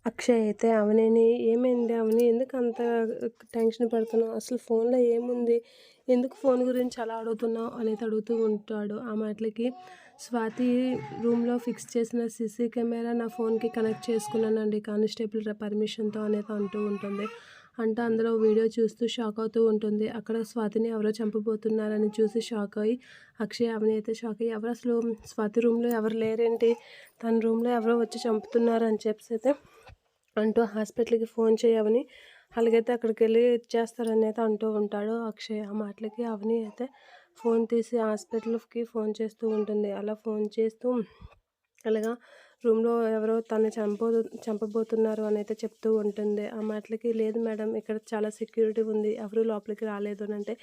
అక్షయ్ అయితే అవనిని "ఏమైంది అవని? ఎందుకు అంత టెన్షన్ పడుతున్నావు? అసలు ఫోన్‌లో ఏముంది? ఎందుకు ఫోన్ గురించి అలా అడుగుతున్నావు?" అనేది అడుగుతూ ఉంటాడు. ఆ మాటలకి స్వాతి రూమ్‌లో ఫిక్స్ చేసిన సీసీ కెమెరా నా ఫోన్‌కి కనెక్ట్ చేసుకున్నానండి కానిస్టేబుల్ పర్మిషన్‌తో అనేది అంటూ ఉంటుంది. అంటే అందులో వీడియో చూస్తూ షాక్ అవుతూ ఉంటుంది. అక్కడ స్వాతిని ఎవరో చంపబోతున్నారని చూసి షాక్ అయ్యి అక్షయ్, అవని అయితే షాక్ అయ్యి ఎవరసలు స్వాతి రూమ్‌లో ఎవరు లేరేంటి? తన రూమ్‌లో ఎవరో వచ్చి చంపుతున్నారు అని చెప్పేసైతే అంటూ హాస్పిటల్‌కి ఫోన్ చేయి అవని, అలాగైతే అక్కడికెళ్ళి ఇచ్చేస్తారని అయితే అంటూ ఉంటాడు అక్షయ్. ఆ మాటలకి అవని అయితే ఫోన్ తీసి హాస్పిటల్‌కి ఫోన్ చేస్తూ ఉంటుంది. అలా ఫోన్ చేస్తూ అలాగా రూమ్‌లో ఎవరో తనని చంపబోతున్నారు అని అయితే చెప్తూ ఉంటుంది. ఆ మాటలకి "లేదు మేడం ఇక్కడ చాలా సెక్యూరిటీ ఉంది. ఎవరు లోపలికి రాలేదు" అనంటే,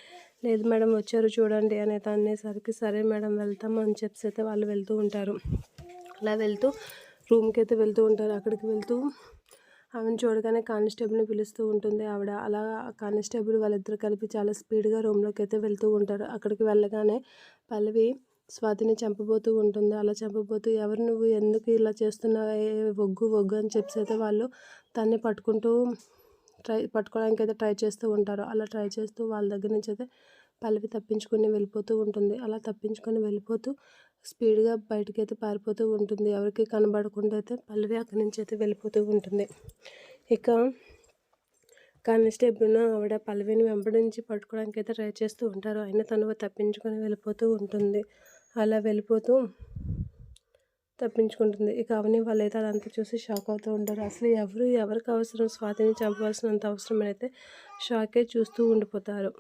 "లేదు మేడం వచ్చారు చూడండి" అనేది అనేసరికి "సరే మేడం వెళ్తాము" అని చెప్పేసి అయితే వాళ్ళు వెళ్తూ ఉంటారు. అలా వెళ్తూ రూమ్‌కైతే వెళ్తూ ఉంటారు. అక్కడికి వెళ్తూ ఆమెను చూడగానే కానిస్టేబుల్‌ని పిలుస్తూ ఉంటుంది ఆవిడ. అలా కానిస్టేబుల్ వాళ్ళిద్దరూ కలిపి చాలా స్పీడ్‌గా రూమ్‌లోకైతే వెళ్తూ ఉంటారు. అక్కడికి వెళ్ళగానే పల్లవి స్వాతిని చంపబోతూ ఉంటుంది. అలా చంపబోతూ "ఎవరు నువ్వు? ఎందుకు ఇలా చేస్తున్నావు? ఒగ్గు ఒగ్గు" అని చెప్పేసైతే వాళ్ళు తన్ని పట్టుకోవడానికైతే ట్రై చేస్తూ ఉంటారు. అలా ట్రై చేస్తూ వాళ్ళ దగ్గర నుంచి అయితే పల్లవి తప్పించుకొని వెళ్ళిపోతూ ఉంటుంది. అలా తప్పించుకొని వెళ్ళిపోతూ స్పీడ్‌గా బయటికైతే పారిపోతూ ఉంటుంది. ఎవరికీ కనబడకుండా అయితే పల్లవి అక్కడి నుంచి అయితే వెళ్ళిపోతూ ఉంటుంది. ఇక కానిస్టేబుల్ ఆవిడ పల్లవిని వెంబడించి పట్టుకోవడానికైతే ట్రై చేస్తూ ఉంటారు. అయినా తను తప్పించుకొని వెళ్ళిపోతూ ఉంటుంది. అలా వెళ్ళిపోతూ తప్పించుకుంటుంది. ఇక అవని వాళ్ళైతే అదంతా చూసి షాక్ అవుతూ ఉంటారు. అసలు ఎవరికి అవసరం స్వాతిని చంపవలసినంత అవసరం అయితే షాకే చూస్తూ ఉండిపోతారు.